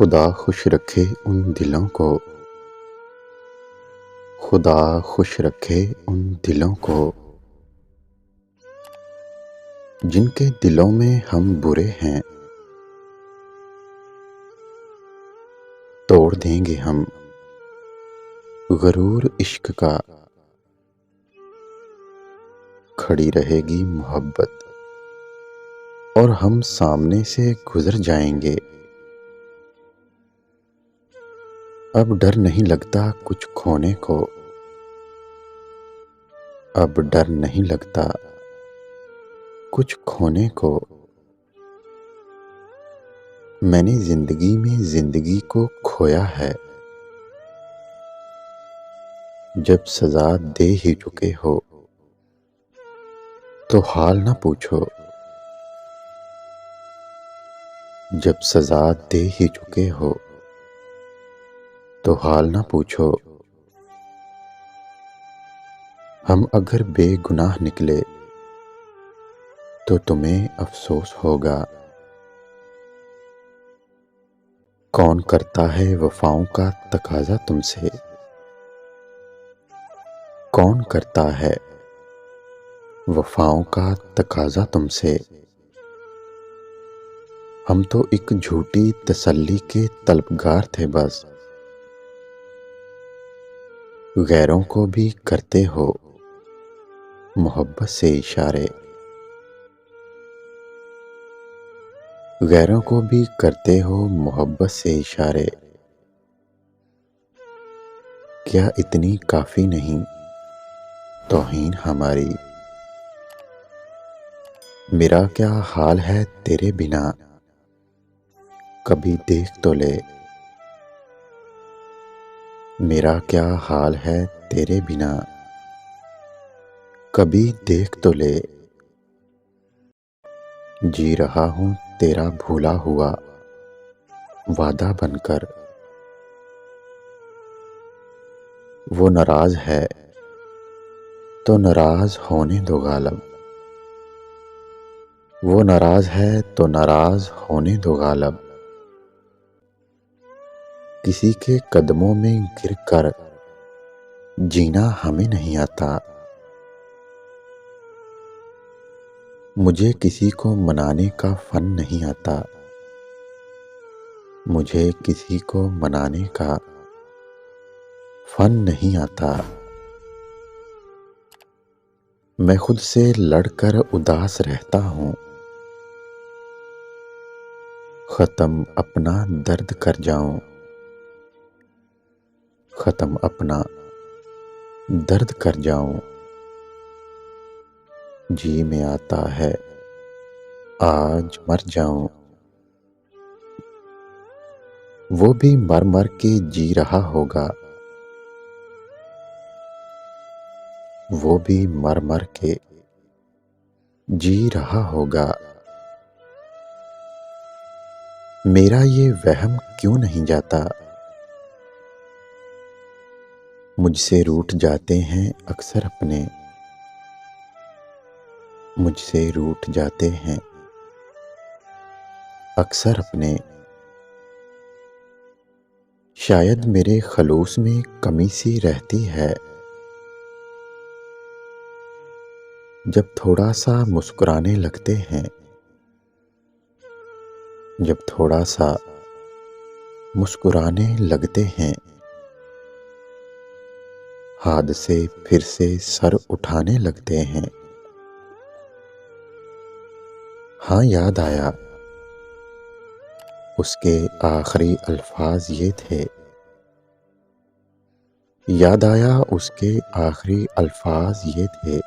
खुदा खुश रखे उन दिलों को, खुदा खुश रखे उन दिलों को, जिनके दिलों में हम बुरे हैं। तोड़ देंगे हम गरूर इश्क का, खड़ी रहेगी मोहब्बत और हम सामने से गुजर जाएंगे। अब डर नहीं लगता कुछ खोने को, अब डर नहीं लगता कुछ खोने को। मैंने जिंदगी में जिंदगी को खोया है। जब सजा दे ही चुके हो तो हाल ना पूछो, जब सजा दे ही चुके हो तो हाल ना पूछो। हम अगर बेगुनाह निकले तो तुम्हें अफसोस होगा। कौन करता है वफाओं का तकाजा तुमसे, कौन करता है वफाओं का तकाजा तुमसे। हम तो एक झूठी तसल्ली के तलबगार थे बस। गैरों को भी करते हो मोहब्बत से इशारे, गैरों को भी करते हो मोहब्बत से इशारे। क्या इतनी काफी नहीं तौहीन हमारी। मेरा क्या हाल है तेरे बिना, कभी देख तो ले। मेरा क्या हाल है तेरे बिना, कभी देख तो ले। जी रहा हूं तेरा भूला हुआ वादा बनकर। वो नाराज है तो नाराज होने दो गालब, वो नाराज है तो नाराज होने दो गालब। किसी के कदमों में गिरकर जीना हमें नहीं आता। मुझे किसी को मनाने का फन नहीं आता, मुझे किसी को मनाने का फन नहीं आता। मैं खुद से लड़कर उदास रहता हूं, खत्म अपना दर्द कर जाऊं, खत्म अपना दर्द कर जाऊं। जी में आता है आज मर जाऊं। वो भी मर मर के जी रहा होगा, वो भी मर मर के जी रहा होगा। मेरा ये वहम क्यों नहीं जाता। मुझसे रूठ जाते हैं अक्सर अपने, मुझसे रूठ जाते हैं अक्सर अपने। शायद मेरे खलूस में कमी सी रहती है। जब थोड़ा सा मुस्कुराने लगते हैं, जब थोड़ा सा मुस्कुराने लगते हैं, हाथ से फिर से सर उठाने लगते हैं। हाँ, याद आया उसके आखिरी अल्फाज ये थे, याद आया उसके आखिरी अल्फाज ये थे।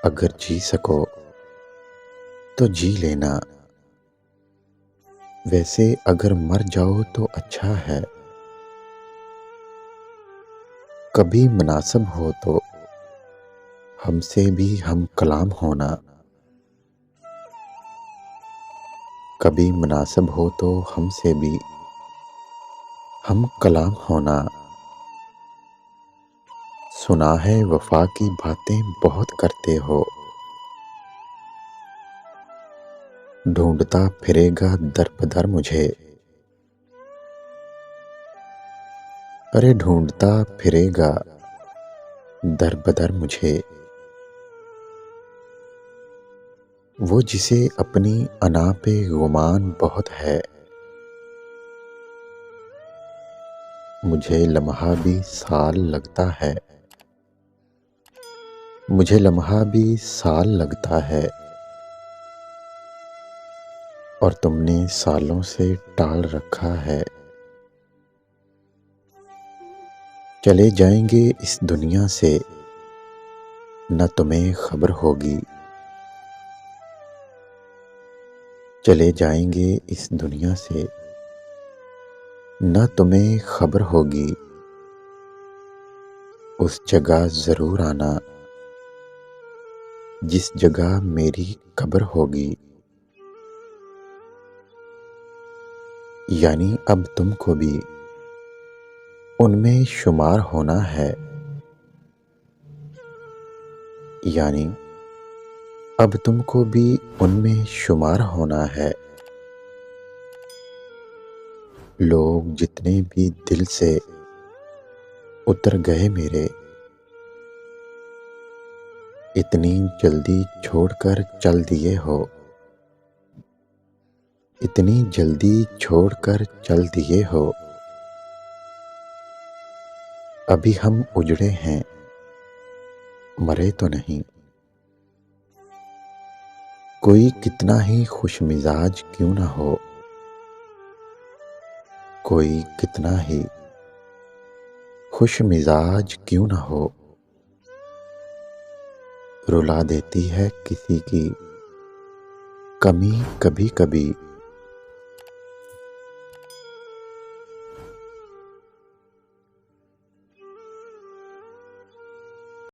अगर जी सको तो जी लेना, वैसे अगर मर जाओ तो अच्छा है। कभी मुनासिब हो तो हमसे भी हम कलाम होना, कभी मुनासिब हो तो हमसे भी हम कलाम होना। सुना है वफा की बातें बहुत करते हो, ढूंढता फिरेगा दर बदर मुझे। अरे ढूंढता फिरेगा दर बदर मुझे, वो जिसे अपनी अना पे गुमान बहुत है। मुझे लम्हा भी साल लगता है, मुझे लम्हा भी साल लगता है, और तुमने सालों से टाल रखा है। चले जाएंगे इस दुनिया से, न तुम्हें खबर होगी। चले जाएंगे इस दुनिया से, न तुम्हें खबर होगी। उस जगह जरूर आना जिस जगह मेरी कब्र होगी। यानी अब तुमको भी उनमें शुमार होना है। यानी अब तुमको भी उनमें शुमार होना है। लोग जितने भी दिल से उतर गए मेरे, इतनी जल्दी छोड़कर चल दिए हो। इतनी जल्दी छोड़कर चल दिए हो। अभी हम उजड़े हैं, मरे तो नहीं। कोई कितना ही खुशमिजाज क्यों ना हो, कोई कितना ही खुशमिजाज क्यों ना हो, रुला देती है किसी की कमी कभी कभी।